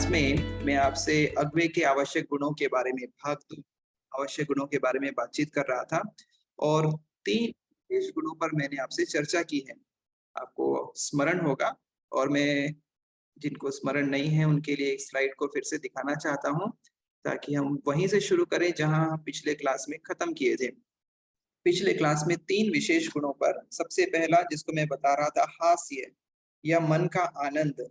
में मैं आपसे अगुवे के आवश्यक गुणों के बारे में भाग 2 आवश्यक गुणों के बारे में बातचीत कर रहा था और 3 विशेष गुणों पर मैंने आपसे चर्चा की है। आपको स्मरण होगा और मैं जिनको स्मरण नहीं है उनके लिए एक स्लाइड को फिर से दिखाना चाहता हूँ, ताकि हम वहीं से शुरू करें जहाँ हम पिछले क्लास में खत्म किए थे। पिछले क्लास में 3 विशेष गुणों पर सबसे पहला जिसको मैं बता रहा था हास्य या मन का आनंद।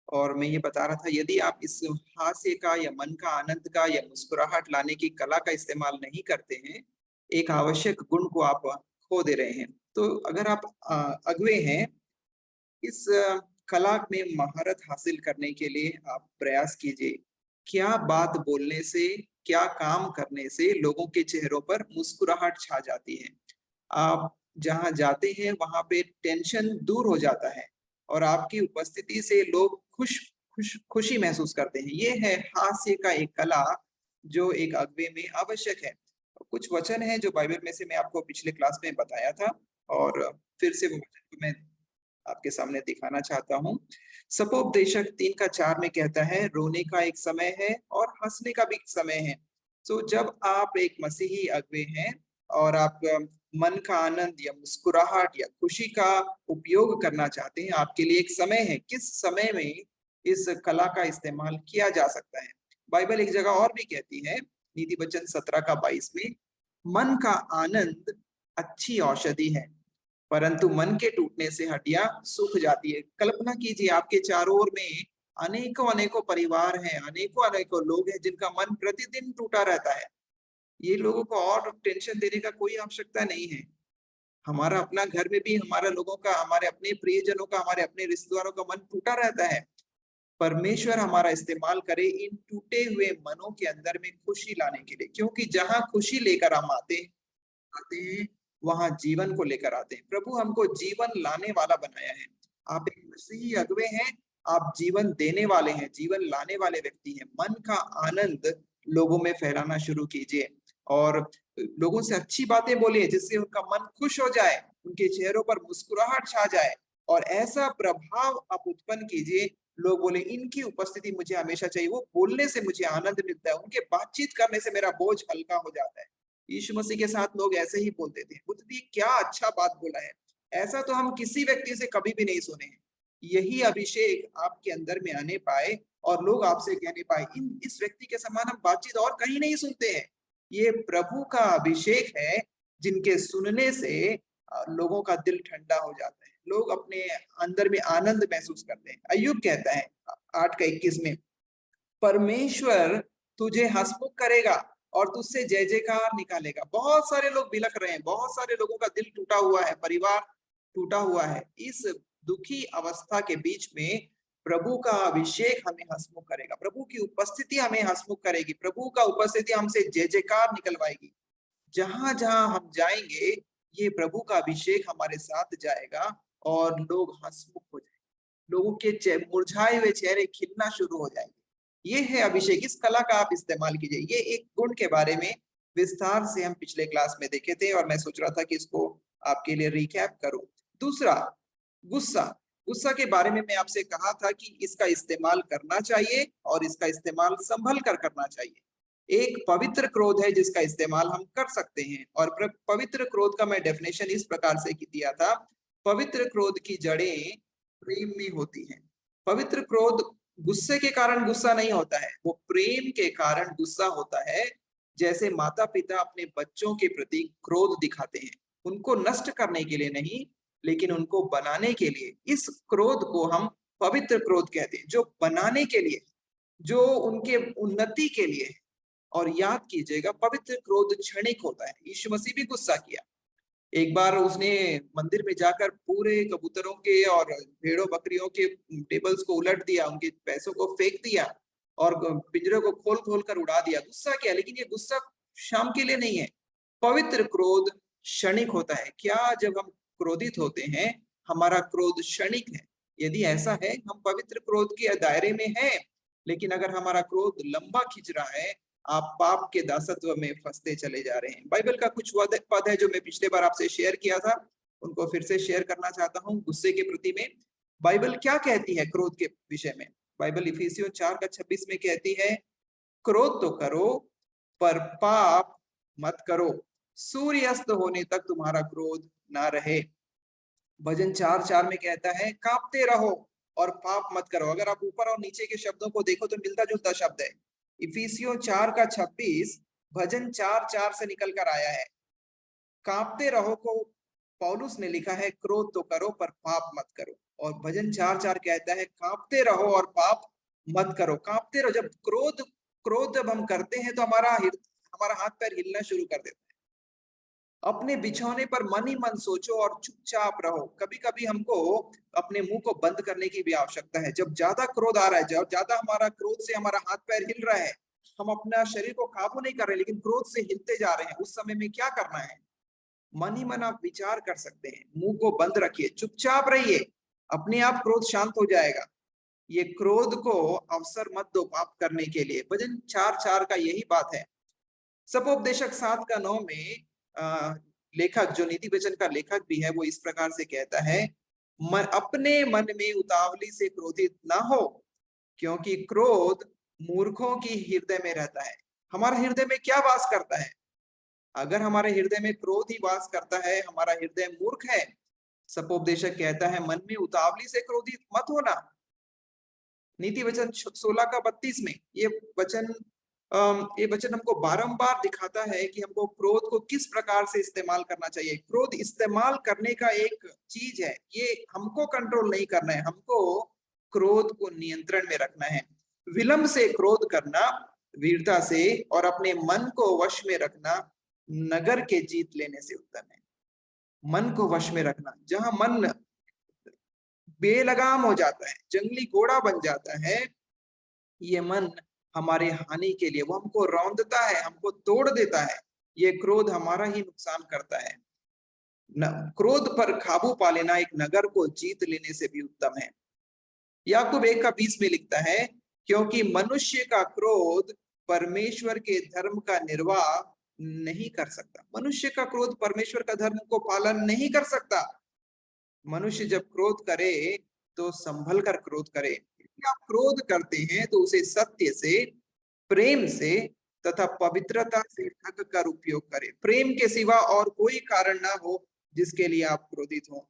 और मैं ये बता रहा था यदि आप इस हास्य का या मन का आनंद का या मुस्कुराहट लाने की कला का इस्तेमाल नहीं करते हैं, एक आवश्यक गुण को आप खो दे रहे हैं। तो अगर आप अगुवे हैं, इस कला में महारत हासिल करने के लिए आप प्रयास कीजिए। क्या बात बोलने से, क्या काम करने से लोगों के चेहरों पर मुस्कुराहट छा जाती है। आप जहाँ जाते हैं वहाँ पे टेंशन दूर हो जाता है और आपकी उपस्थिति से लोग खुशी महसूस करते हैं। ये है हास्य का एक कला जो एक अगुवे में आवश्यक है। कुछ वचन हैं जो बाइबल में से मैं आपको पिछले क्लास में बताया था और फिर से वो वचन को मैं आपके सामने दिखाना चाहता हूँ। सपोपदेशक 3 का 4 में कहता है, रोने का एक समय है और हँसने का भी समय है। तो जब आप एक मसीही अगुवे हैं और आप मन का आनंद या मुस्कुराहट या खुशी का उपयोग करना चाहते हैं, आपके लिए एक समय है। किस समय में इस कला का इस्तेमाल किया जा सकता है? बाइबल एक जगह और भी कहती है, नीति वचन 17 का 22 में, मन का आनंद अच्छी औषधि है, परंतु मन के टूटने से हड्डियां सूख जाती है। कल्पना कीजिए आपके चारों ओर में अनेकों अनेकों परिवार हैं, अनेकों अनेकों लोग हैं जिनका मन प्रतिदिन टूटा रहता है। ये लोगों को और टेंशन देने का कोई आवश्यकता नहीं है। हमारा अपना घर में भी हमारा लोगों का, हमारे अपने प्रियजनों का, हमारे अपने रिश्तेदारों का मन टूटा रहता है। परमेश्वर हमारा इस्तेमाल करे इन टूटे हुए मनों के अंदर में खुशी लाने के लिए, क्योंकि जहाँ खुशी लेकर हम आते हैं, वहाँ जीवन को लेकर आते हैं। प्रभु हमको जीवन लाने वाला बनाया है। आप एक मसीही अगुवे हैं, आप जीवन देने वाले हैं, जीवन लाने वाले व्यक्ति हैं। मन का आनंद लोगों में फैलाना शुरू कीजिए और लोगों से अच्छी बातें बोलिए जिससे उनका मन खुश हो जाए, उनके चेहरों पर मुस्कुराहट छा जाए और ऐसा प्रभाव आप उत्पन्न कीजिए, लोग बोले इनकी उपस्थिति मुझे हमेशा चाहिए। वो बोलने से मुझे आनंद मिलता है, उनके बातचीत करने से मेरा बोझ हल्का हो जाता है। यीशु मसीह के साथ लोग ऐसे ही बोलते थे, बुद्ध भी क्या अच्छा बात बोला है, ऐसा तो हम किसी व्यक्ति से कभी भी नहीं सुने हैं। यही अभिषेक आपके अंदर में आने पाए और लोग आपसे कहने पाए, इन इस व्यक्ति के समान हम बातचीत और कहीं नहीं सुनते हैं। ये प्रभु का अभिषेक है जिनके सुनने से लोगों का दिल ठंडा हो जाता है, लोग अपने अंदर में आनंद महसूस करते हैं। अय्यूब कहता है 8 का 21 में, परमेश्वर तुझे हंसमुख करेगा और तुझसे जय जयकार निकालेगा। बहुत सारे लोग बिलख रहे हैं, बहुत सारे लोगों का दिल टूटा हुआ है, परिवार टूटा हुआ है। इस दुखी अवस्था के बीच में प्रभु का अभिषेक हमें हंसमुख करेगा, प्रभु की उपस्थिति हमें हंसमुख करेगी, प्रभु का उपस्थिति हमसे जय जयकार निकलवाएगी। जहां जहां हम जाएंगे, ये प्रभु का अभिषेक हमारे साथ जाएगा और लोग हंसमुख हो जाएंगे, लोगों के मुरझाए हुए चेहरे खिलना शुरू हो जाएंगे। ये है अभिषेक, इस कला का आप इस्तेमाल कीजिए। ये एक गुण के बारे में विस्तार से हम पिछले क्लास में देखे थे और मैं सोच रहा था कि इसको आपके लिए रिकैप करूं। दूसरा, गुस्सा। गुस्सा के बारे में मैं आपसे कहा था कि इसका इस्तेमाल करना चाहिए और इसका इस्तेमाल संभल कर करना चाहिए। एक पवित्र क्रोध है जिसका इस्तेमाल हम कर सकते हैं और पवित्र क्रोध का मैं डेफिनेशन इस प्रकार से दिया था, पवित्र क्रोध की जड़ें प्रेम में होती हैं। पवित्र क्रोध गुस्से के कारण गुस्सा नहीं होता है, वो प्रेम के कारण गुस्सा होता है। जैसे माता पिता अपने बच्चों के प्रति क्रोध दिखाते हैं, उनको नष्ट करने के लिए नहीं, लेकिन उनको बनाने के लिए। इस क्रोध को हम पवित्र क्रोध कहते हैं, जो बनाने के लिए, जो उनके उन्नति के लिए। और याद कीजिएगा, पवित्र क्रोध क्षणिक होता है। यीशु मसीह भी गुस्सा किया। एक बार उसने मंदिर में जाकर पूरे कबूतरों के और भेड़ों बकरियों के टेबल्स को उलट दिया, उनके पैसों को फेंक दिया और पिंजरे को खोल खोल कर उड़ा दिया। गुस्सा किया, लेकिन ये गुस्सा शाम के लिए नहीं है। पवित्र क्रोध क्षणिक होता है। क्या जब हम क्रोधित होते हैं, हमारा क्रोध क्षणिक है? यदि ऐसा है, हम पवित्र क्रोध के दायरे में हैं। लेकिन अगर हमारा क्रोध लंबा खिंच रहा है, आप पाप के दासत्व में फंसते चले जा रहे हैं। बाइबल का कुछ पद है जो मैं पिछले बार आपसे शेयर किया था, उनको फिर से शेयर करना चाहता हूँ। गुस्से के प्रति में बाइबल क्या कहती है क्रोध के विषय में? बाइबल इफिसियों 4:26 में कहती है, क्रोध तो करो पर पाप मत करो, सूर्य अस्त होने तक तुम्हारा क्रोध ना रहे। भजन 4:4 में कहता है, कांपते रहो और पाप मत करो। अगर आप ऊपर और नीचे के शब्दों को देखो तो मिलता जुलता शब्द है। इफिसियों 4:26 भजन 4:4 से निकल कर आया है। कांपते रहो को पौलुस ने लिखा है, क्रोध तो करो पर पाप मत करो। और भजन 4:4 कहता है, कांपते रहो और पाप मत करो। कांपते रहो, जब क्रोध जब हम करते हैं तो हमारा हाथ पैर हिलना शुरू कर देता है। अपने बिछौने पर मन ही मन सोचो और चुपचाप रहो। कभी कभी हमको अपने मुंह को बंद करने की भी आवश्यकता है। जब ज्यादा क्रोध आ रहा है, जब ज्यादा हमारा क्रोध से हमारा हाथ पैर हिल रहा है, हम अपना शरीर को काबू नहीं कर रहे लेकिन क्रोध से हिलते जा रहे हैं, उस समय में क्या करना है? मन ही मन आप विचार कर सकते हैं, मुंह को बंद रखिए, चुपचाप रहिए, अपने आप क्रोध शांत हो जाएगा। ये क्रोध को अवसर मत दो पाप करने के लिए। भजन 4:4 का यही बात है। सपोपदेशक 7:9 में लेखक, जो नीति वचन का लेखक भी है, वो इस प्रकार से कहता है, अपने मन में उतावली से क्रोधित ना हो, क्योंकि क्रोध मूर्खों की हृदय में रहता है। हमारा हृदय में क्या वास करता है? अगर हमारे हृदय में क्रोध ही वास करता है, हमारा हृदय मूर्ख है। सपोपदेशक कहता है, मन में उतावली से क्रोधित मत होना। नीति वचन 16:32 में ये वचन हमको बारंबार दिखाता है कि हमको क्रोध को किस प्रकार से इस्तेमाल करना चाहिए। क्रोध इस्तेमाल करने का एक चीज है, ये हमको कंट्रोल नहीं करना है, हमको क्रोध को नियंत्रण में रखना है। विलंब से क्रोध करना वीरता से, और अपने मन को वश में रखना नगर के जीत लेने से उत्तम है। मन को वश में रखना, जहां मन बेलगाम हो जाता है, जंगली घोड़ा बन जाता है, ये मन हमारे हानि के लिए, वो हमको रौंदता है, हमको तोड़ देता है। ये क्रोध हमारा ही नुकसान करता है। क्रोध पर काबू पा लेना एक नगर को जीत लेने से भी उत्तम है। याकूब 1:20 में लिखता है, क्योंकि मनुष्य का क्रोध परमेश्वर के धर्म का निर्वाह नहीं कर सकता। मनुष्य का क्रोध परमेश्वर का धर्म को पालन नहीं कर सकता। मनुष्य जब क्रोध करे तो संभल कर क्रोध करे। यदि आप क्रोध करते हैं तो उसे सत्य से, प्रेम से तथा पवित्रता से ढक कर उपयोग करें। प्रेम के सिवा और कोई कारण ना हो जिसके लिए आप क्रोधित हो।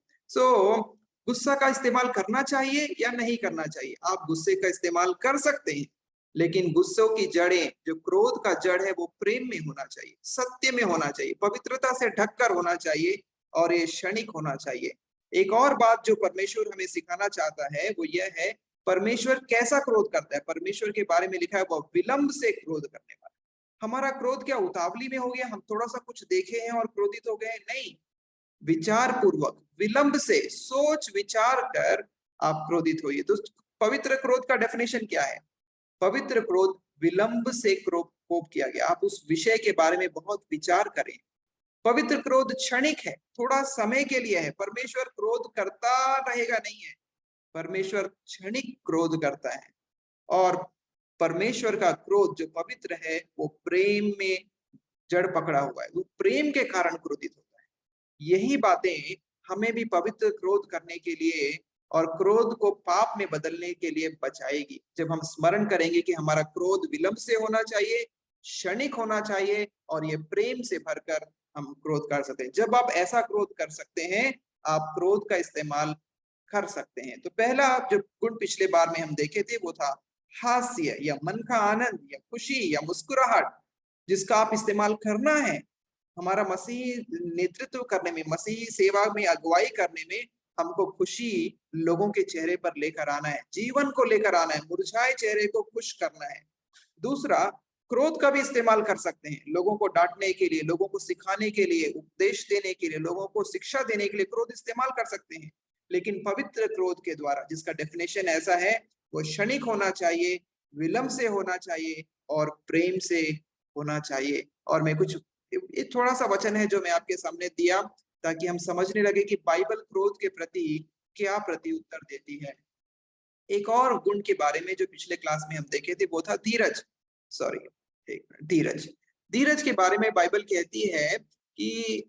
गुस्सा का इस्तेमाल करना चाहिए या नहीं करना चाहिए? आप गुस्से का इस्तेमाल कर सकते हैं, लेकिन गुस्सों की जड़ें, जो क्रोध का जड़ है, वो प्रेम में होना चाहिए, सत्य में होना चाहिए, पवित्रता से ढककर होना चाहिए, और ये क्षणिक होना चाहिए। एक और बात जो परमेश्वर हमें सिखाना चाहता है वो यह है, परमेश्वर कैसा क्रोध करता है। परमेश्वर के बारे में लिखा है, वो विलंब से क्रोध करने वाला। हमारा क्रोध क्या उतावली में हो गया, हम थोड़ा सा कुछ देखे हैं और क्रोधित हो गए? नहीं, विचार पूर्वक, विलंब से, सोच विचार कर आप क्रोधित होइए। तो पवित्र क्रोध का डेफिनेशन क्या है? पवित्र क्रोध विलंब से कोप किया गया। आप उस विषय के बारे में बहुत विचार करें। पवित्र क्रोध क्षणिक है, थोड़ा समय के लिए है। परमेश्वर क्रोध करता रहेगा नहीं है, परमेश्वर क्षणिक क्रोध करता है। और परमेश्वर का क्रोध जो पवित्र है, वो प्रेम में जड़ पकड़ा हुआ है, वो प्रेम के कारण क्रोधित होता है। यही बातें हमें भी पवित्र क्रोध करने के लिए और क्रोध को पाप में बदलने के लिए बचाएगी। जब हम स्मरण करेंगे कि हमारा क्रोध विलंब से होना चाहिए, क्षणिक होना चाहिए, और ये प्रेम से भरकर हम क्रोध कर सकते हैं। जब आप ऐसा क्रोध कर सकते हैं, आप क्रोध का इस्तेमाल कर सकते हैं। तो पहला जो गुण पिछले बार में हम देखे थे वो था हास्य, या मन का आनंद, या खुशी, या मुस्कुराहट, जिसका आप इस्तेमाल करना है हमारा मसीह नेतृत्व करने में, मसीह सेवा में अगुवाई करने में। हमको खुशी लोगों के चेहरे पर लेकर आना है, जीवन को लेकर आना है, मुरझाए चेहरे को खुश करना है। दूसरा, क्रोध का भी इस्तेमाल कर सकते हैं, लोगों को डांटने के लिए, लोगों को सिखाने के लिए, उपदेश देने के लिए, लोगों को शिक्षा देने के लिए क्रोध इस्तेमाल कर सकते हैं। लेकिन पवित्र क्रोध के द्वारा, जिसका डेफिनेशन ऐसा है, वो क्षणिक होना चाहिए, विलंब से होना चाहिए, और प्रेम से होना चाहिए। और मैं कुछ, ये थोड़ा सा वचन है जो मैं आपके सामने दिया ताकि हम समझने लगे कि बाइबल क्रोध के प्रति क्या प्रत्युत्तर देती है। एक और गुण के बारे में जो पिछले क्लास में हम देखे थे वो था धीरज। धीरज। धीरज के बारे में बाइबल कहती है कि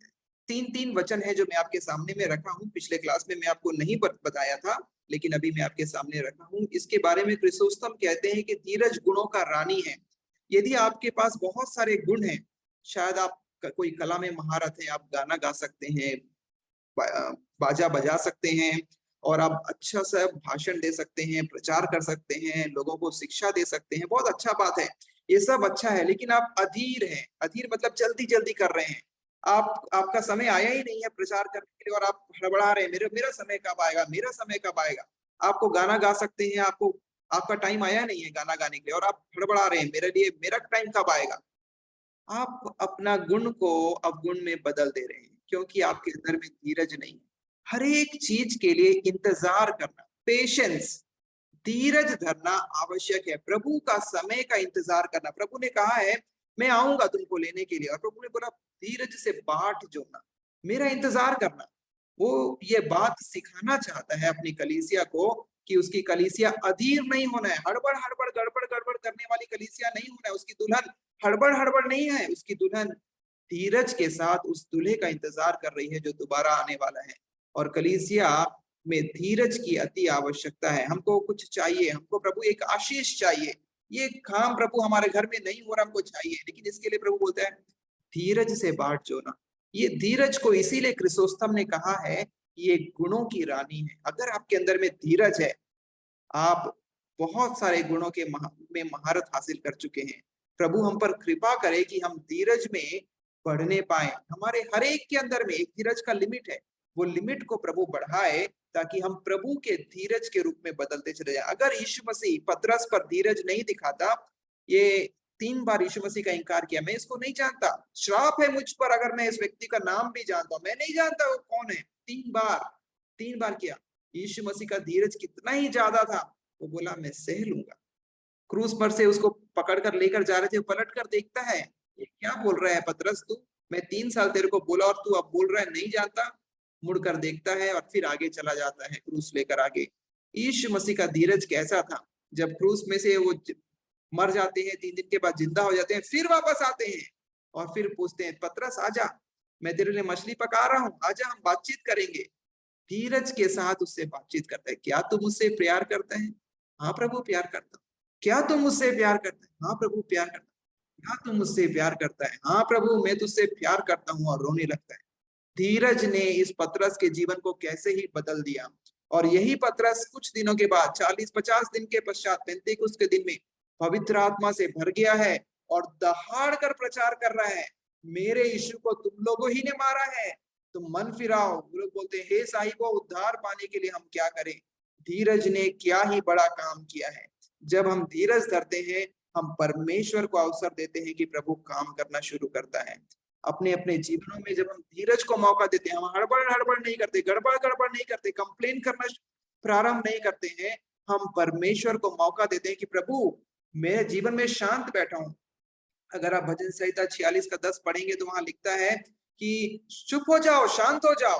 3 वचन है जो मैं आपके सामने में रखा हूं। पिछले क्लास में मैं आपको नहीं बताया था। लेकिन अभी मैं आपके सामने रखा हूँ। इसके बारे में क्रिसोस्टम कहते हैं कि धीरज गुणों का रानी है। यदि आपके पास बहुत सारे गुण हैं, शायद आप कोई कला में महारत है, आप गाना गा सकते हैं, बाजा बजा सकते हैं, और आप अच्छा सा भाषण दे सकते हैं, प्रचार कर सकते हैं, लोगों को शिक्षा दे सकते हैं, बहुत अच्छा बात है, ये सब अच्छा है। लेकिन आप अधीर हैं, अधीर मतलब जल्दी जल्दी कर रहे हैं, आपका समय आया ही नहीं है प्रचार करने के लिए और आप हड़बड़ा रहे हैं, मेरा समय कब आएगा, मेरा समय कब आएगा। आपको गाना गा सकते हैं, आपका टाइम आया नहीं है गाना गाने के लिए और आप हड़बड़ा रहे हैं, मेरे लिए मेरा टाइम कब आएगा। आप अपना गुण को अवगुण में बदल दे रहे हैं, क्योंकि आपके अंदर में धीरज नहीं है। हर एक चीज के लिए इंतजार करना, पेशेंस, धीरज धरना आवश्यक है। प्रभु का समय का इंतजार करना। प्रभु ने कहा है, मैं आऊंगा तुमको लेने के लिए, और प्रभु ने बोला धीरज से बाट जोड़ना, मेरा इंतजार करना। वो ये बात सिखाना चाहता है अपनी कलीसिया को कि उसकी कलीसिया अधीर नहीं होना है, हड़बड़ हड़बड़ गड़बड़ गड़बड़ करने वाली कलीसिया नहीं होना है। उसकी दुल्हन हड़बड़ हड़बड़ नहीं है, उसकी दुल्हन धीरज के साथ उस दूल्हे का इंतजार कर रही है जो दोबारा आने वाला है। और कलीसिया में धीरज की अति आवश्यकता है। हमको कुछ चाहिए, हमको प्रभु एक आशीष चाहिए, ये काम प्रभु हमारे घर में नहीं हो रहा, हमको चाहिए, लेकिन इसके लिए प्रभु बोलता है धीरज से बाट जोड़ना। ये धीरज को इसीलिए क्रिसोस्तम ने कहा है, ये गुणों की रानी है। अगर आपके अंदर में धीरज है, आप बहुत सारे गुणों में महारत हासिल कर चुके हैं। प्रभु हम पर कृपा करे कि हम धीरज में बढ़ने पाए। हमारे हर एक के अंदर में एक धीरज का लिमिट है, वो लिमिट को प्रभु बढ़ाए ताकि हम प्रभु के धीरज के रूप में बदलते चले जाए। अगर यीशु मसीह पतरस पर धीरज नहीं दिखाता, ये 3 बार यीशु मसीह का इनकार किया, मैं इसको नहीं जानता, श्राप है मुझ पर अगर मैं इस व्यक्ति का नाम भी जानता हूं, मैं नहीं जानता वो कौन है। 3 बार किया। यीशु मसीह का धीरज कितना ही ज्यादा था, वो बोला मैं सह लूंगा। क्रूस पर से उसको पकड़कर लेकर जा रहे थे, पलट कर देखता है, ये क्या बोल रहा है पतरस तू, मैं 3 साल तेरे को बोला और तू अब बोल रहा है नहीं जानता। मुड़कर देखता है और फिर आगे चला जाता है क्रूस लेकर आगे। यीशु मसीह का धीरज कैसा था, जब क्रूस में से वो मर जाते हैं, 3 दिन के बाद जिंदा हो जाते हैं, फिर वापस आते हैं और फिर पूछते हैं पतरस आजा, मैं तेरे लिए मछली पका रहा हूँ, आजा हम बातचीत करेंगे। धीरज के साथ उससे बातचीत करता है, क्या तुम मुझसे प्यार करते हैं? हाँ प्रभु प्यार करता हूँ। क्या तुम मुझसे प्यार करते हैं? हाँ प्रभु प्यार करता हूँ। क्या तुम मुझसे प्यार करता है? हाँ प्रभु मैं तुझसे प्यार करता हूँ, और रोने लगता है। धीरज ने इस पतरस के जीवन को कैसे ही बदल दिया। और यही पतरस कुछ दिनों के बाद 40-50 दिन के पश्चात पेंतेकुस्त के दिन में पवित्र आत्मा से भर गया है और दहाड़ कर प्रचार कर रहा है, मेरे यीशु को तुम लोगों ही ने मारा है, तुम मन फिराओ। वो लोग बोलते हैं हे साहिबो, उद्धार पाने के लिए हम क्या करें? धीरज ने क्या ही बड़ा काम किया है। जब हम धीरज धरते हैं, हम परमेश्वर को अवसर देते हैं कि प्रभु काम करना शुरू करता है। अपने अपने जीवनों में जब हम धीरज को मौका देते हैं, हम हड़बड़ हड़बड़ नहीं करते, गड़बड़ गड़बड़ नहीं करते, कंप्लेन करना प्रारंभ नहीं करते हैं, हम परमेश्वर को मौका देते हैं कि प्रभु मेरे जीवन में शांत बैठा हूं। अगर आप भजन संहिता 46 का 10 पढ़ेंगे तो वहां लिखता है कि चुप हो जाओ, शांत हो जाओ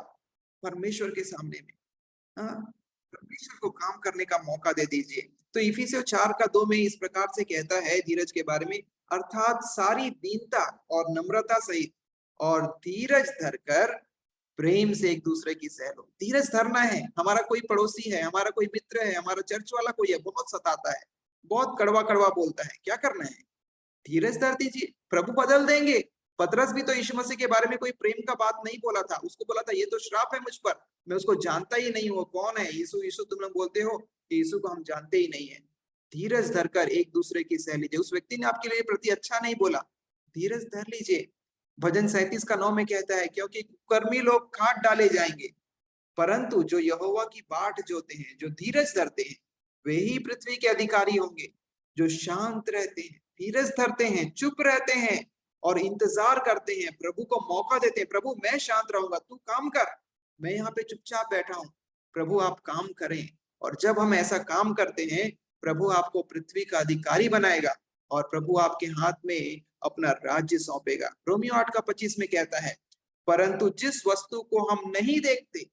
परमेश्वर के सामने में। हाँ, परमेश्वर को काम करने का मौका दे दीजिए। तो इफिसियों 4 का 2 में इस प्रकार से कहता है धीरज के बारे में, अर्थात सारी दीनता और नम्रता सहित और धीरज धरकर प्रेम से एक दूसरे की सह लो। धीरज धरना है। हमारा कोई पड़ोसी है, हमारा कोई मित्र है, हमारा चर्च वाला कोई है, बहुत सताता है, बहुत कड़वा कड़वा बोलता है, क्या करना है? धीरज धर दीजिए, प्रभु बदल देंगे। पतरस भी तो यीशु मसीह के बारे में कोई प्रेम का बात नहीं बोला था, उसको बोला था ये तो श्राप है मुझ पर, मैं उसको जानता ही नहीं हूँ, कौन है यीशु? यीशु तुम लोग बोलते हो, यीशु को हम जानते ही नहीं है। धीरज धरकर एक दूसरे की सह लीजिए। उस व्यक्ति ने आपके लिए प्रति अच्छा नहीं बोला, धीरज धर लीजिए। भजन 37 का 9 में कहता है, क्योंकि कर्मी लोग काट डाले जाएंगे, परंतु जो यहोवा की बाट जोते हैं, जो धीरज धरते हैं, वे ही पृथ्वी के अधिकारी होंगे। जो शांत रहते हैं, धीरज धरते हैं, चुप रहते हैं और इंतजार करते हैं, प्रभु को मौका देते हैं, प्रभु मैं शांत रहूंगा, तू काम कर, मैं यहाँ पे चुपचाप बैठा हूँ, प्रभु आप काम करें। और जब हम ऐसा काम करते हैं, प्रभु आपको पृथ्वी का अधिकारी बनाएगा और प्रभु आपके हाथ में अपना राज्य सौंपेगा। रोमियो 8 का 25 में कहता है, परंतु जिस वस्तु को हम नहीं देखते,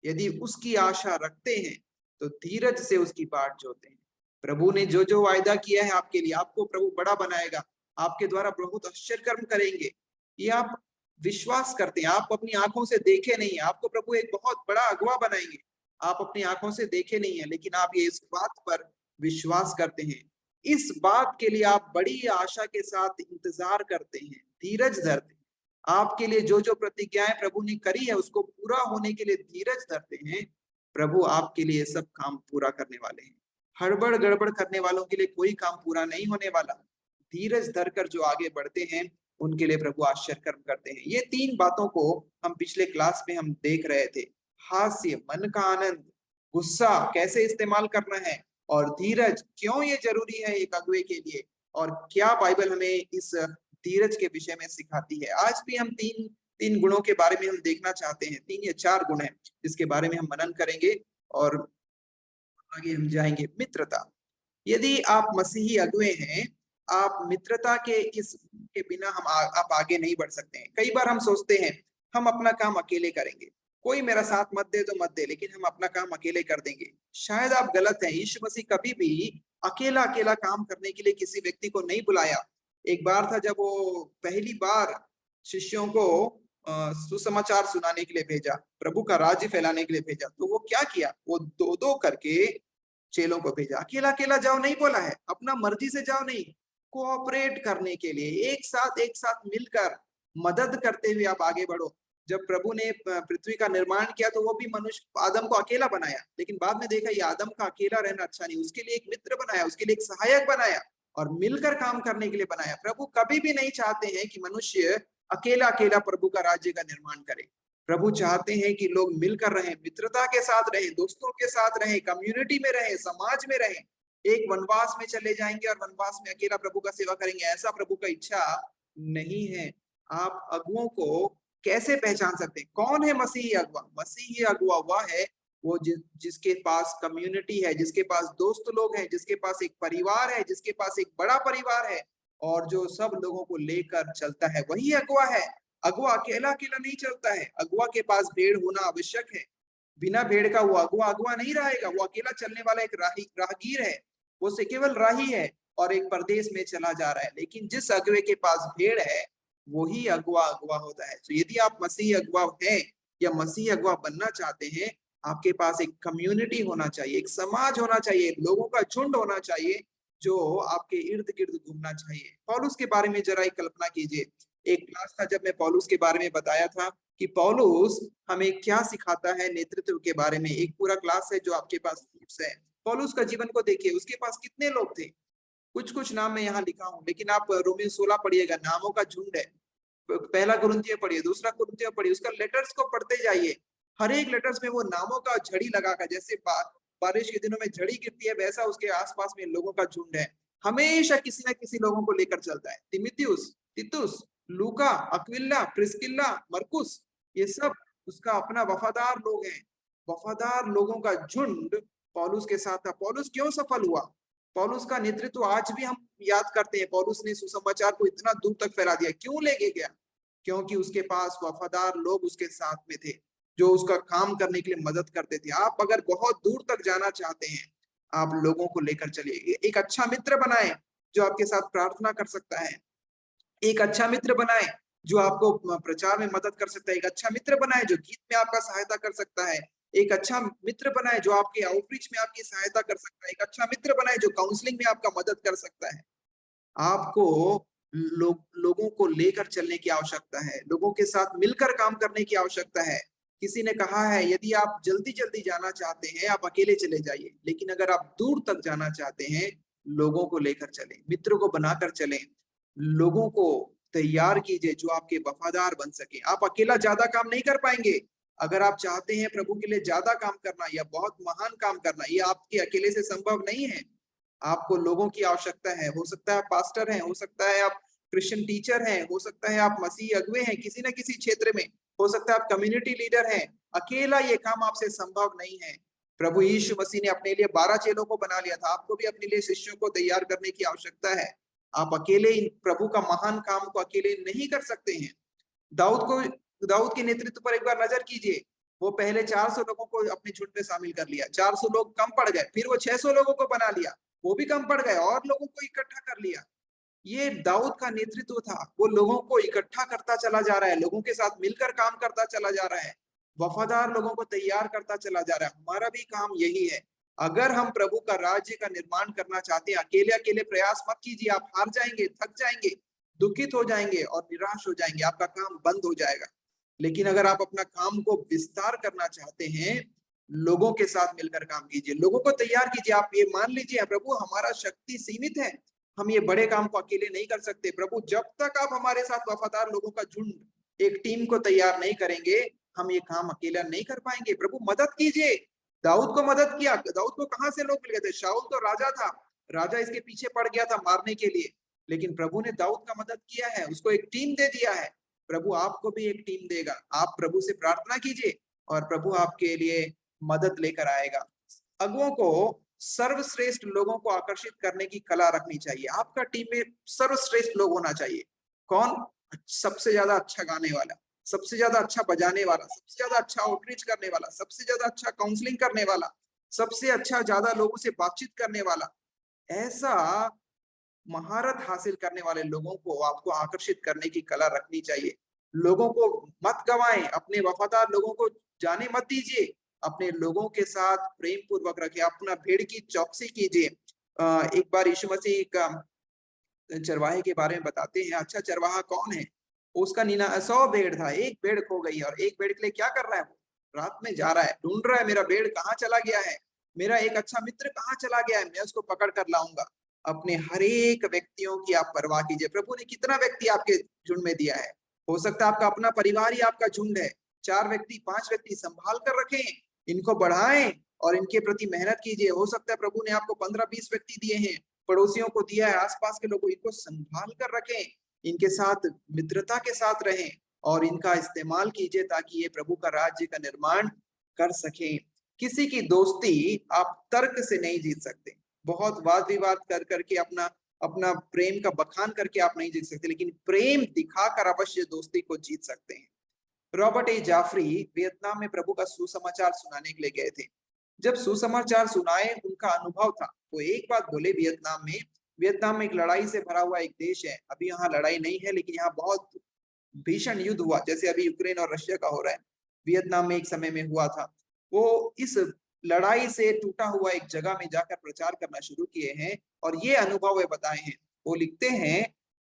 यदि उसकी आशा रखते हैं, तो धीरज से उसकी बाट जोते हैं। प्रभु ने जो जो वायदा किया है आपके लिए, आपको प्रभु बड़ा बनाएगा, आपके द्वारा बहुत आश्चर्य कर्म करेंगे, ये आप विश्वास करते हैं। आप अपनी आंखों से देखे नहीं, आपको प्रभु एक बहुत बड़ा अगुवा बनाएंगे, आप अपनी आंखों से देखे नहीं है, लेकिन आप ये इस बात पर विश्वास करते हैं, इस बात के लिए आप बड़ी आशा के साथ इंतजार करते हैं, धीरज धरते हैं। आपके लिए जो जो प्रतिज्ञाएं प्रभु ने करी है उसको पूरा होने के लिए धीरज धरते हैं। प्रभु आपके लिए सब काम पूरा करने वाले हैं। हड़बड़ गड़बड़ करने वालों के लिए कोई काम पूरा नहीं होने वाला। धीरज धरकर जो आगे बढ़ते हैं उनके लिए प्रभु आश्चर्य कर्म करते हैं। ये 3 बातों को हम पिछले क्लास में हम देख रहे थे। हास्य, मन का आनंद, गुस्सा कैसे इस्तेमाल करना है और धीरज क्यों ये जरूरी है एक अगुवे के लिए, और क्या बाइबल हमें इस धीरज के विषय में सिखाती है। आज भी हम तीन गुणों के बारे में हम देखना चाहते हैं। 3 या 4 गुण हैं जिसके बारे में हम मनन करेंगे और आगे हम जाएंगे। मित्रता, यदि आप मसीही अगुवे हैं, आप मित्रता के इस के बिना आप आगे नहीं बढ़ सकते हैं। कई बार हम सोचते हैं हम अपना काम अकेले करेंगे, कोई मेरा साथ मत दे तो मत दे, लेकिन हम अपना काम अकेले कर देंगे। शायद आप गलत हैं। यीशु मसीह कभी भी अकेला अकेला काम करने के लिए किसी व्यक्ति को नहीं बुलाया। एक बार था जब वो पहली बार शिष्यों को सुसमाचार सुनाने के लिए भेजा, प्रभु का राज्य फैलाने के लिए भेजा, तो वो क्या किया, वो दो दो करके चेलों को भेजा। अकेला अकेला जाओ नहीं बोला है, अपना मर्जी से जाओ नहीं, कोऑपरेट करने के लिए एक साथ मिलकर मदद करते हुए आप आगे बढ़ो। जब प्रभु ने पृथ्वी का निर्माण किया तो वो भी मनुष्य आदम को अकेला बनाया, लेकिन बाद में देखा ये आदम का अकेला रहना अच्छा नहीं, उसके लिए एक मित्र बनाया, उसके लिए एक सहायक बनाया और मिलकर काम करने के लिए बनाया। प्रभु कभी भी नहीं चाहते हैं कि मनुष्य अकेला अकेला प्रभु का राज्य का निर्माण करे। प्रभु चाहते हैं कि लोग मिलकर रहें, मित्रता के साथ रहें, दोस्तों के साथ रहें, कम्युनिटी में रहें, समाज में रहें। एक वनवास में चले जाएंगे और वनवास में अकेला प्रभु का सेवा करेंगे, ऐसा प्रभु का इच्छा नहीं है। आप अगुओं को कैसे पहचान सकते हैं? कौन है मसीही अगुआ? मसीही अगुआ वह है वो जिसके पास कम्युनिटी है, जिसके पास दोस्त लोग हैं, जिसके पास एक परिवार है, जिसके पास एक बड़ा परिवार है और जो सब लोगों को लेकर चलता है, वही अगुआ है। अगुआ अकेला अकेला नहीं चलता है। अगुआ के पास भेड़ होना आवश्यक है। बिना भेड़ का वो अगुआ अगुआ नहीं रहेगा। वो अकेला चलने वाला एक राहगीर है, वो से केवल राही है और एक परदेश में चला जा रहा है। लेकिन जिस अगुए के पास भेड़ है वही अगुआ अगुआ होता है। तो यदि आप मसीह अगुआ हैं या मसीह अगुआ बनना चाहते हैं, आपके पास एक कम्युनिटी होना चाहिए, एक समाज होना चाहिए, लोगों का झुंड होना चाहिए जो आपके इर्द गिर्द घूमना चाहिए। पौलुस के बारे में जरा एक कल्पना कीजिए। एक क्लास था जब मैं पौलुस के बारे में बताया था कि पौलुस हमें क्या सिखाता है नेतृत्व के बारे में। एक पूरा क्लास है जो आपके पास है। पौलुस का जीवन को देखिए, उसके पास कितने लोग थे। कुछ नाम मैं यहाँ लिखा हूँ, लेकिन आप रोमियो 16 पढ़िएगा, नामों का झुंड है। पहला कुरिन्थियों पढ़िए, दूसरा कुरिन्थियों पढ़िए, उसका लेटर्स को पढ़ते जाइए। हर एक लेटर्स में वो नामों का झड़ी लगाकर, जैसे बारिश के दिनों में झड़ी गिरती है वैसा उसके आसपास में लोगों का झुंड है। हमेशा किसी न किसी लोगों को लेकर चलता है। तिमिथियुस, तीतुस, लूका, अक्विला, प्रिस्किल्ला, मरकुस, ये सब उसका अपना वफादार लोग हैं। वफादार लोगों का झुंड पौलुस के साथ था। पौलुस क्यों सफल हुआ? पौलुस का नेतृत्व आज भी हम याद करते हैं। पौलुस ने सुसमाचार को इतना दूर तक फैला दिया, क्यों लेके गया? क्योंकि उसके पास वफादार लोग उसके साथ में थे जो उसका काम करने के लिए मदद करते थे। आप अगर बहुत दूर तक जाना चाहते हैं, आप लोगों को लेकर चलिए। एक अच्छा मित्र बनाए जो आपके साथ प्रार्थना कर सकता है। एक अच्छा मित्र बनाए जो आपको प्रचार में मदद कर सकता है। एक अच्छा मित्र बनाए जो गीत में आपका सहायता कर सकता है। एक अच्छा मित्र बनाए जो आपके आउटरीच में आपकी सहायता कर सकता है। एक अच्छा मित्र बनाए जो काउंसलिंग में आपका मदद कर सकता है। आपको लोगों को लेकर चलने की आवश्यकता है, लोगों के साथ मिलकर काम करने की आवश्यकता है। किसी ने कहा है यदि आप जल्दी जल्दी जाना चाहते हैं आप अकेले चले जाइए, लेकिन अगर आप दूर तक जाना चाहते हैं लोगों को लेकर चलें, मित्रों को बनाकर चलें, लोगों को तैयार कीजिए जो आपके वफादार बन सके। आप अकेला ज्यादा काम नहीं कर पाएंगे। अगर आप चाहते हैं प्रभु के लिए ज्यादा काम करना या बहुत महान काम करना, ये आपके अकेले से संभव नहीं है। आपको लोगों की आवश्यकता है। हो सकता है आप पास्टर हैं, हो सकता है आप क्रिश्चियन टीचर हैं, हो सकता है आप मसीह अगुवे हैं किसी न किसी क्षेत्र में, हो सकता है आप कम्युनिटी लीडर हैं। अकेला ये काम आपसे संभव नहीं है। प्रभु यीशु मसीह ने अपने लिए 12 चेलों को बना लिया था। आपको भी अपने लिए शिष्यों को तैयार करने की आवश्यकता है। आप अकेले प्रभु का महान काम को अकेले नहीं कर सकते हैं। दाऊद के नेतृत्व पर एक बार नजर कीजिए। वो पहले 400 लोगों को अपने झुंड में शामिल कर लिया, 400 लोग कम पड़ गए, फिर वो 600 लोगों को बना लिया, वो भी कम पड़ गए और लोगों को इकट्ठा कर लिया। ये दाऊद का नेतृत्व था। वो लोगों को इकट्ठा करता चला जा रहा है, लोगों के साथ मिलकर काम करता चला जा रहा है। वफादार लोगों को तैयार करता चला जा रहा है। हमारा भी काम यही है। अगर हम प्रभु का राज्य का निर्माण करना चाहते हैं, अकेले अकेले प्रयास मत कीजिए, आप हार जाएंगे, थक जाएंगे, दुखित हो जाएंगे और निराश हो जाएंगे, आपका काम बंद हो जाएगा। लेकिन अगर आप अपना काम को विस्तार करना चाहते हैं, लोगों के साथ मिलकर काम कीजिए, लोगों को तैयार कीजिए। आप ये मान लीजिए, प्रभु हमारा शक्ति सीमित है, हम ये बड़े काम को अकेले नहीं कर सकते। प्रभु जब तक आप हमारे साथ वफादार लोगों का झुंड, एक टीम को तैयार नहीं करेंगे, हम ये काम अकेला नहीं कर पाएंगे। प्रभु मदद कीजिए। दाऊद को मदद किया। दाऊद को कहां से लोग मिल गए थे? शाऊल तो राजा था, राजा इसके पीछे पड़ गया था मारने के लिए, लेकिन प्रभु ने दाऊद का मदद किया है, उसको एक टीम दे दिया है। प्रभु आपको भी एक टीम देगा। आप प्रभु से प्रार्थना कीजिए और प्रभु आपके लिए मदद लेकर आएगा। अगुओं को सर्वश्रेष्ठ लोगों को आकर्षित करने की कला रखनी चाहिए। आपका टीम में सर्वश्रेष्ठ लोग होना चाहिए। कौन? सबसे ज्यादा अच्छा गाने वाला, सबसे ज्यादा अच्छा बजाने वाला, सबसे ज्यादा अच्छा आउटरीच करने वाला, सबसे ज्यादा अच्छा काउंसलिंग करने वाला, सबसे अच्छा ज्यादा लोगों से बातचीत करने वाला, ऐसा महारत हासिल करने वाले लोगों को आपको आकर्षित करने की कला रखनी चाहिए। लोगों को मत गवाएं, अपने वफादार लोगों को जाने मत दीजिए, अपने लोगों के साथ प्रेम पूर्वक रखिए, अपना भेड़ की चौकसी कीजिए। एक बार यीशु मसीह का चरवाहे के बारे में बताते हैं। अच्छा चरवाहा कौन है? उसका 100 भेड़ था, एक भेड़ खो गई, और एक भेड़ के लिए क्या कर रहा है? वो रात में जा रहा है, ढूंढ रहा है, मेरा भेड़ कहाँ चला गया है, मेरा एक अच्छा मित्र कहाँ चला गया है, मैं उसको पकड़ कर लाऊंगा। अपने हर एक व्यक्तियों की आप परवाह कीजिए। प्रभु ने कितना व्यक्ति आपके झुंड में दिया है? हो सकता है आपका अपना परिवार ही आपका झुंड है। 4 व्यक्ति 5 व्यक्ति संभाल कर रखें, इनको बढ़ाएं और इनके प्रति मेहनत कीजिए। हो सकता है प्रभु ने आपको 15-20 व्यक्ति दिए हैं, पड़ोसियों को दिया है, आसपास के लोगों, इनको संभाल कर रखें, इनके साथ मित्रता के साथ रहें और इनका इस्तेमाल कीजिए ताकि ये प्रभु का राज्य का निर्माण कर सकें। किसी की दोस्ती आप तर्क से नहीं जीत सकते। बहुत वाद विवाद कर करके अपना अपना प्रेम का बखान करके आप नहीं जीत सकते, लेकिन प्रेम दिखाकर अवश्य दोस्ती को जीत सकते हैं। रॉबर्ट ए जाफरी वियतनाम में प्रभु का सुसमाचार सुनाने के लिए गए थे। जब सुसमाचार सुनाए, उनका अनुभव था, वो एक बात बोले, वियतनाम में एक लड़ाई से भरा हुआ एक देश है। अभी यहाँ लड़ाई नहीं है, लेकिन यहाँ बहुत भीषण युद्ध हुआ, जैसे अभी यूक्रेन और रशिया का हो रहा है, वियतनाम में एक समय में हुआ था। वो इस लड़ाई से टूटा हुआ एक जगह में जाकर प्रचार करना शुरू किए हैं और ये अनुभव वे बताए हैं। वो लिखते हैं,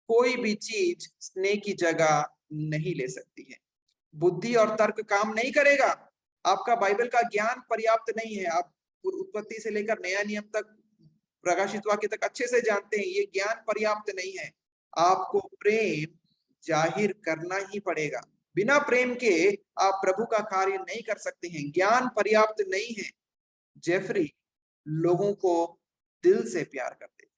कोई भी चीज स्नेह की जगह नहीं ले सकती है। बुद्धि और तर्क काम नहीं करेगा। आपका बाइबल का ज्ञान पर्याप्त नहीं है। आप उत्पत्ति से लेकर नया नियम तक, प्रकाशित वाक्य तक अच्छे से जानते हैं, ये ज्ञान पर्याप्त नहीं है। आपको प्रेम जाहिर करना ही पड़ेगा। बिना प्रेम के आप प्रभु का कार्य नहीं कर सकते हैं। ज्ञान पर्याप्त नहीं है। जेफरी लोगों को दिल से प्यार करते थे।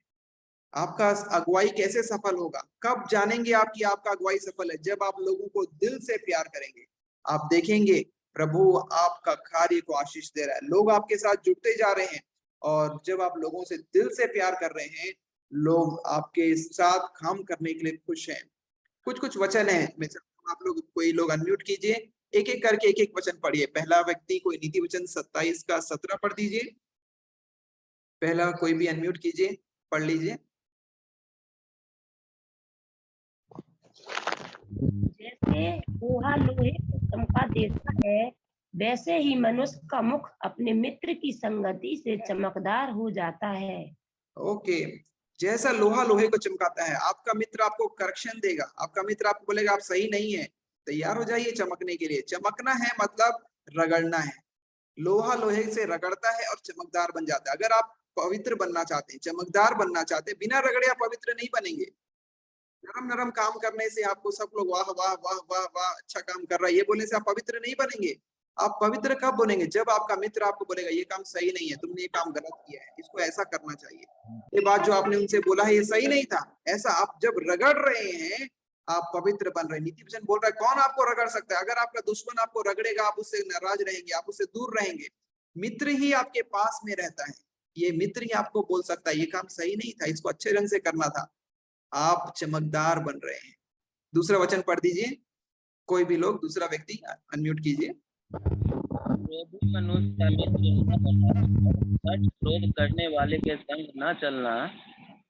आपका अगुवाई कैसे सफल होगा? कब जानेंगे आप कि आपका अगुवाई सफल है? जब आप लोगों को दिल से प्यार करेंगे। आप देखेंगे प्रभु आपका कार्य को आशीष दे रहा है, लोग आपके साथ जुड़ते जा रहे हैं, और जब आप लोगों से दिल से प्यार कर रहे हैं, लोग आपके साथ काम करने के लिए खुश हैं। कुछ कुछ वचन है, मैं आप लोग, कोई लोग अनम्यूट कीजिए, एक एक करके एक एक वचन पढ़िए। पहला व्यक्ति कोई नीति वचन 27 का 17 पढ़ दीजिए। पहला कोई भी अनम्यूट कीजिए, पढ़ लीजिए। जैसे लोहा लोहे को चमका देता है, वैसे ही मनुष्य का मुख अपने मित्र की संगति से चमकदार हो जाता है। ओके, जैसा लोहा लोहे को चमकाता है। आपका मित्र आपको करेक्शन देगा, आपका मित्र आपको बोलेगा आप सही नहीं है, तैयार हो जाइए चमकने के लिए। चमकना है मतलब रगड़ना है। लोहा लोहे से रगड़ता है और चमकदार बन जाता है। अगर आप पवित्र बनना चाहते हैं, चमकदार बनना चाहते हैं, बिना रगड़े आप पवित्र नहीं बनेंगे। नरम नरम काम करने से आपको सब लोग वाह वाह वाह वाह वाह अच्छा काम कर रहा है ये बोलने से आप पवित्र नहीं बनेंगे। आप पवित्र कब बनेंगे? जब आपका मित्र आपको बोलेगा ये काम सही नहीं है, तुमने ये काम गलत किया है, इसको ऐसा करना चाहिए, ये बात जो आपने उनसे बोला है ये सही नहीं था, ऐसा। आप जब रगड़ रहे हैं, आप पवित्र बन रहे हैं। नीति वचन बोल रहा है, कौन आपको रगड़ सकता है? अगर आपका दुश्मन आपको रगड़ेगा, आप उससे नाराज रहेंगे, आप उससे दूर रहेंगे। मित्र ही आपके पास में रहता है, ये मित्र ही आपको बोल सकता है ये काम सही नहीं था, इसको अच्छे ढंग से करना था। आप चमकदार बन रहे हैं। दूसरा वचन पढ़ दीजिए, कोई भी लोग, दूसरा व्यक्ति अनम्यूट कीजिए। क्रोधी मनुष्य का मित्र न बनना, सच क्रोध करने वाले के संग न चलना,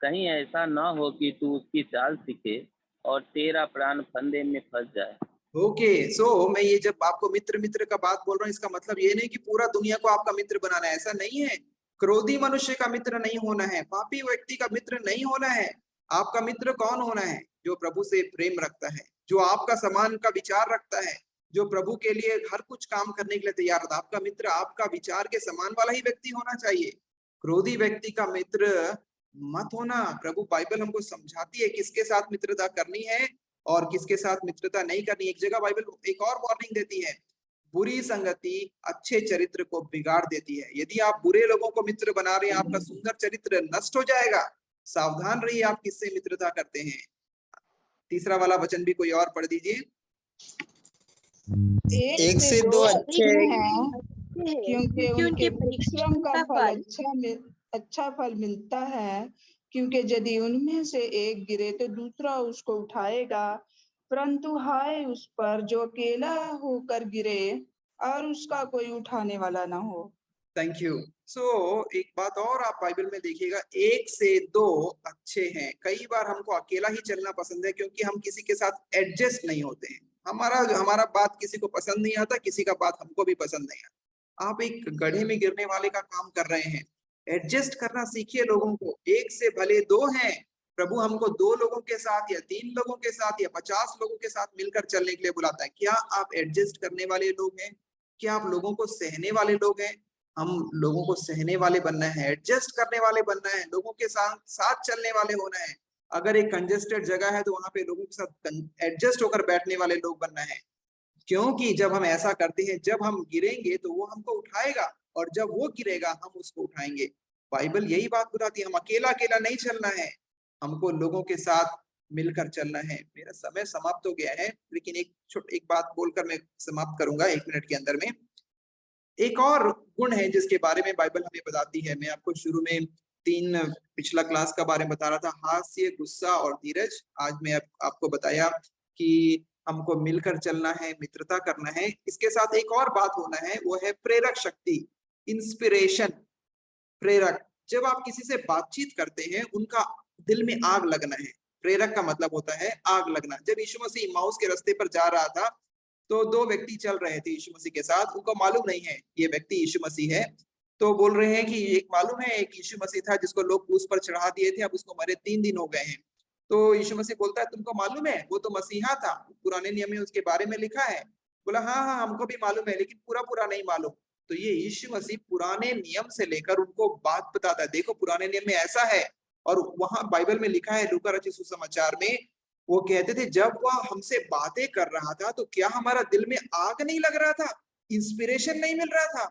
कहीं ऐसा न हो कि तू उसकी चाल सीखे और तेरा प्राण फंदे में फंस जाए। ओके, सो मैं ये जब आपको मित्र मित्र का बात बोल रहा हूँ, इसका मतलब ये नहीं कि पूरा दुनिया को आपका मित्र बनाना है, ऐसा नहीं है। क्रोधी मनुष्य का मित्र नहीं होना है, पापी व्यक्ति का मित्र नहीं होना है। आपका मित्र कौन होना है? जो प्रभु से प्रेम रखता है, जो आपका समान का विचार रखता है, जो प्रभु के लिए हर कुछ काम करने के लिए तैयार होता है। आपका मित्र आपका विचार के समान वाला ही व्यक्ति होना चाहिए। क्रोधी व्यक्ति का मित्र मत होना। प्रभु बाइबल हमको समझाती है किसके साथ मित्रता करनी है और किसके साथ मित्रता नहीं करनी। एक जगह बाइबल एक और वार्निंग देती है, बुरी संगति अच्छे चरित्र को बिगाड़ देती है। यदि आप बुरे लोगों को मित्र बना रहे हैं, आपका सुंदर चरित्र नष्ट हो जाएगा। सावधान रहिए आप किससे मित्रता करते हैं। तीसरा वाला वचन भी कोई और पढ़ दीजिए। एक से दो अच्छे हैं क्योंकि उनके परिश्रम का फल अच्छा फल मिलता है, क्योंकि यदि उनमें से एक गिरे तो दूसरा उसको उठाएगा, परंतु हाय उस पर जो अकेला होकर गिरे और उसका कोई उठाने वाला ना हो। Thank you. सो एक बात और आप बाइबल में देखिएगा, एक से दो अच्छे हैं। कई बार हमको अकेला ही चलना पसंद है क्योंकि हम किसी के साथ एडजस्ट नहीं होते हैं। हमारा बात किसी को पसंद नहीं आता, किसी का बात हमको भी पसंद नहीं आता। आप एक गड्ढे में गिरने वाले का काम कर रहे हैं, एडजस्ट करना सीखिए लोगों को। एक से भले दो हैं। प्रभु हमको 2 लोगों के साथ या 3 लोगों के साथ या 50 लोगों के साथ मिलकर चलने के लिए बुलाता है। क्या आप एडजस्ट करने वाले लोग हैं? क्या आप लोगों को सहने वाले लोग हैं? हम लोगों को सहने वाले बनना है, एडजस्ट करने वाले बनना है, लोगों के साथ साथ चलने वाले होना है। अगर एक कंजेस्टेड जगह है तो वहां पे लोगों के साथ एडजस्ट होकर बैठने वाले लोग बनना है। क्योंकि जब हम ऐसा करते हैं, जब हम गिरेंगे तो वो हमको उठाएगा, और जब वो गिरेगा हम उसको उठाएंगे। बाइबल यही बात बताती है, हम अकेला अकेला नहीं चलना है, हमको लोगों के साथ मिलकर चलना है। मेरा समय समाप्त हो गया है, लेकिन एक बात बोलकर मैं समाप्त करूंगा 1 मिनट के अंदर में। एक और गुण है जिसके बारे में बाइबल हमें बताती है। मैं आपको शुरू में पिछला क्लास का बारे में बता रहा था, हास्य, गुस्सा और धीरज। आज मैं आपको बताया कि हमको मिलकर चलना है, मित्रता करना है। इसके साथ एक और बात होना है, वो है प्रेरक शक्ति, इंस्पिरेशन। प्रेरक, जब आप किसी से बातचीत करते हैं उनका दिल में आग लगना है। प्रेरक का मतलब होता है आग लगना। जब यीशु मसीह इम्माउस के रास्ते पर जा रहा था तो 2 व्यक्ति चल रहे थे यीशु मसीह के साथ। उनको मालूम नहीं है ये व्यक्ति यीशु मसीह है, तो बोल रहे हैं कि एक मालूम है एक यीशु मसीह था जिसको लोग क्रूस पर चढ़ा दिए थे, अब उसको मरे 3 दिन हो गए हैं। तो यीशु मसीह बोलता है तुमको मालूम है, वो तो मसीहा था, पुराने नियम में उसके बारे में लिखा है। बोला हाँ हाँ हमको भी मालूम है, लेकिन पूरा नहीं मालूम। तो ये यीशु मसीह पुराने नियम से लेकर उनको बात बताता है, देखो पुराने नियम में ऐसा है। और वहां बाइबल में लिखा है, लूका रचित सुसमाचार में वो कहते थे जब वह हमसे बातें कर रहा था तो क्या हमारा दिल में आग नहीं लग रहा था, इंस्पिरेशन नहीं मिल रहा था?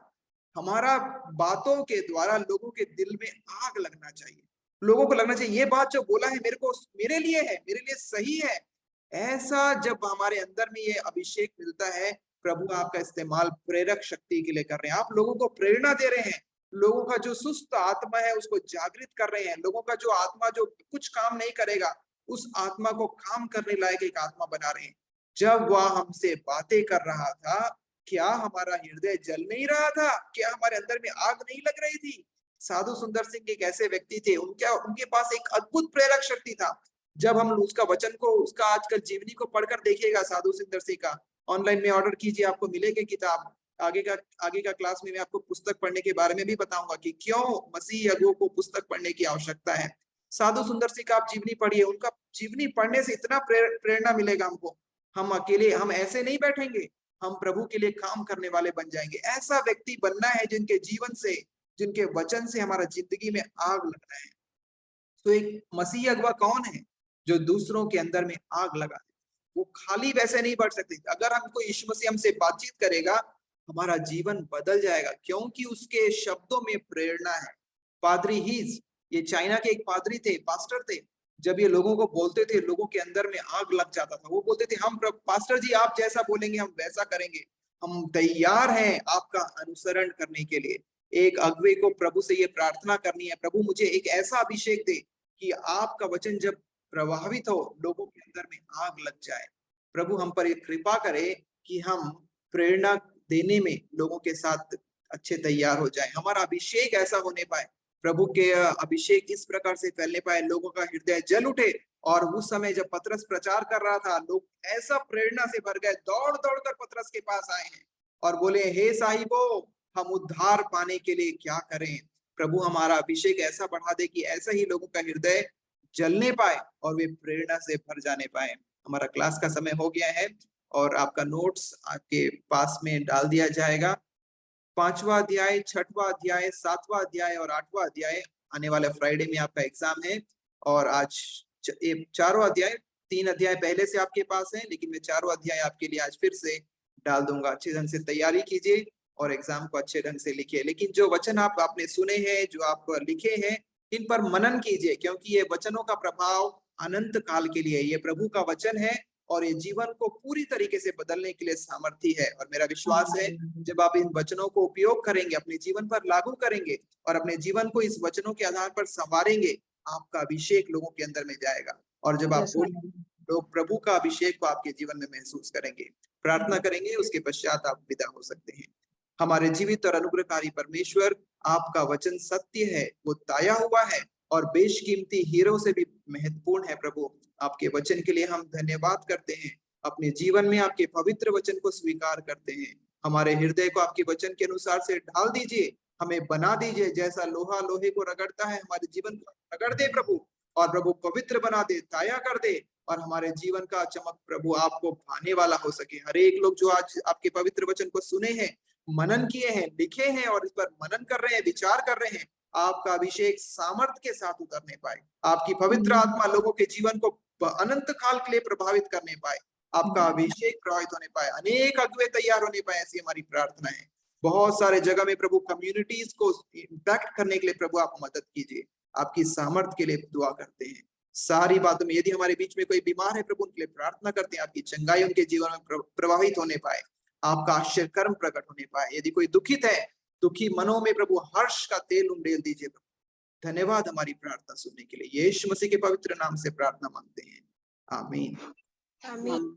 हमारा बातों के द्वारा लोगों के दिल में आग लगना चाहिए। लोगों को लगना चाहिए ये बात जो बोला है मेरे लिए है, मेरे लिए सही है। ऐसा जब हमारे अंदर में ये अभिषेक मिलता है, प्रभु आपका इस्तेमाल प्रेरक शक्ति के लिए कर रहे हैं। आप लोगों को प्रेरणा दे रहे हैं, लोगों का जो सुस्त आत्मा है उसको जागृत कर रहे हैं। लोगों का जो आत्मा जो कुछ काम नहीं करेगा, उस आत्मा को काम करने लायक एक आत्मा बना रहे हैं। जब वह हमसे बातें कर रहा था, क्या हमारा हृदय जल नहीं रहा था? क्या हमारे अंदर में आग नहीं लग रही थी? साधु सुंदर सिंह एक ऐसे व्यक्ति थे, उनके पास एक अद्भुत प्रेरक शक्ति था। जब हम उसका वचन को, उसका आजकल जीवनी को पढ़कर देखिएगा, साधु सुंदर सिंह का ऑनलाइन में ऑर्डर कीजिए, आपको मिलेगी किताब। आगे का क्लास में मैं आपको पुस्तक पढ़ने के बारे में भी बताऊंगा कि क्यों मसीह अगुओं को पुस्तक पढ़ने की आवश्यकता है। साधु सुंदर सिंह का आप जीवनी पढ़िए, उनका जीवनी पढ़ने से इतना प्रेरणा मिलेगा हमको। हम अकेले, हम ऐसे नहीं बैठेंगे, हम प्रभु के लिए काम करने वाले बन जाएंगे। ऐसा व्यक्ति बनना है जिनके जीवन से, जिनके वचन से हमारा जिंदगी में आग लगना है। तो एक मसीह अगुआ कौन है? जो दूसरों के अंदर में आग लगा दे। वो खाली वैसे नहीं बढ़ सकते। अगर हमको यीशु मसीह हमसे बातचीत करेगा, हमारा जीवन बदल जाएगा, क्योंकि उसके शब्दों में प्रेरणा है। पादरी हीज, ये चाइना के एक पादरी थे, पास्टर थे। जब ये लोगों को बोलते थे, लोगों के अंदर में आग लग जाता था। वो बोलते थे हम पास्टर जी आप जैसा बोलेंगे हम वैसा करेंगे, हम तैयार हैं आपका अनुसरण करने के लिए। एक अगुवे को प्रभु से ये प्रार्थना करनी है, प्रभु मुझे एक ऐसा अभिषेक दे कि आपका वचन जब प्रभावित हो, लोगों के अंदर में आग लग जाए। प्रभु हम पर एक कृपा करे कि हम प्रेरणा देने में लोगों के साथ अच्छे तैयार हो जाए, हमारा अभिषेक ऐसा होने पाए प्रभु के अभिषेक इस प्रकार से फैलने पाए, लोगों का हृदय जल उठे। और उस समय जब पतरस प्रचार कर रहा था, लोग ऐसा प्रेरणा से भर गए, दौड़ दौड़ कर पतरस के पास आए हैं और बोले, हे साहिबो, हम उद्धार पाने के लिए क्या करें? प्रभु हमारा अभिषेक ऐसा बढ़ा दे कि ऐसा ही लोगों का हृदय जलने पाए और वे प्रेरणा से भर जाने पाए। हमारा क्लास का समय हो गया है और आपका नोट्स आपके पास में डाल दिया जाएगा। 5वां अध्याय, 6वां अध्याय, 7वां अध्याय और 8वां अध्याय आने वाले फ्राइडे में आपका एग्जाम है। और आज चारों अध्याय, 3 अध्याय पहले से आपके पास है, लेकिन मैं चारों अध्याय आपके लिए आज फिर से डाल दूंगा। अच्छे ढंग से तैयारी कीजिए और एग्जाम को अच्छे ढंग से लिखिए। लेकिन जो वचन आपने सुने हैं, जो आप लिखे हैं, इन पर मनन कीजिए, क्योंकि ये वचनों का प्रभाव अनंत काल के लिए, ये प्रभु का वचन है और ये जीवन को पूरी तरीके से बदलने के लिए सामर्थी है। और मेरा विश्वास है जब आप इन वचनों को उपयोग करेंगे, अपने जीवन पर लागू करेंगे और अपने जीवन को इस वचनों के आधार पर संवारेंगे, आपका अभिषेक लोगों के अंदर में जाएगा। और जब आप बोलेंगे, लोग प्रभु का अभिषेक को आपके जीवन में महसूस करेंगे। प्रार्थना करेंगे, उसके पश्चात आप विदा हो सकते हैं। हमारे जीवित और अनुग्रहकारी परमेश्वर, आपका वचन सत्य है, वो ताया हुआ है और बेशकीमती हीरो से भी महत्वपूर्ण है। प्रभु, आपके वचन के लिए हम धन्यवाद करते हैं। अपने जीवन में आपके पवित्र वचन को स्वीकार करते हैं। हमारे हृदय को आपके वचन के अनुसार से ढाल दीजिए, हमें बना दीजिए। जैसा लोहा लोहे को रगड़ता है, हमारे जीवन को रगड़ दे प्रभु, और प्रभु पवित्र बना दे, ताया कर दे, और हमारे जीवन का चमक प्रभु आपको भाने वाला हो सके। हर एक लोग जो आज आपके पवित्र वचन को सुने हैं, मनन किए हैं, लिखे हैं और इस पर मनन कर रहे हैं, विचार कर रहे हैं, आपका अभिषेक सामर्थ्य के साथ उतरने पाए। आपकी पवित्र आत्मा लोगों के जीवन को अनंत काल के लिए प्रभावित करने पाए। आपका अभिषेक प्रभावित होने पाए, अनेक अगुवे तैयार होने पाए, ऐसी हमारी प्रार्थना है। बहुत सारे जगह में प्रभु कम्युनिटीज को इम्पैक्ट करने के लिए प्रभु आप मदद कीजिए। आपकी सामर्थ्य के लिए दुआ करते हैं। सारी बातों में यदि हमारे बीच में कोई बीमार है, प्रभु उनके लिए प्रार्थना करते हैं, आपकी चंगाई उनके जीवन में प्रभावित होने पाए, आपका आश्चर्य कर्म प्रकट होने पाए। यदि कोई दुखित है, दुखी मनों में प्रभु हर्ष का तेल उंडेल दीजिए। प्रभु धन्यवाद हमारी प्रार्थना सुनने के लिए। यीशु मसीह के पवित्र नाम से प्रार्थना मांगते हैं, आमीन। आमीन।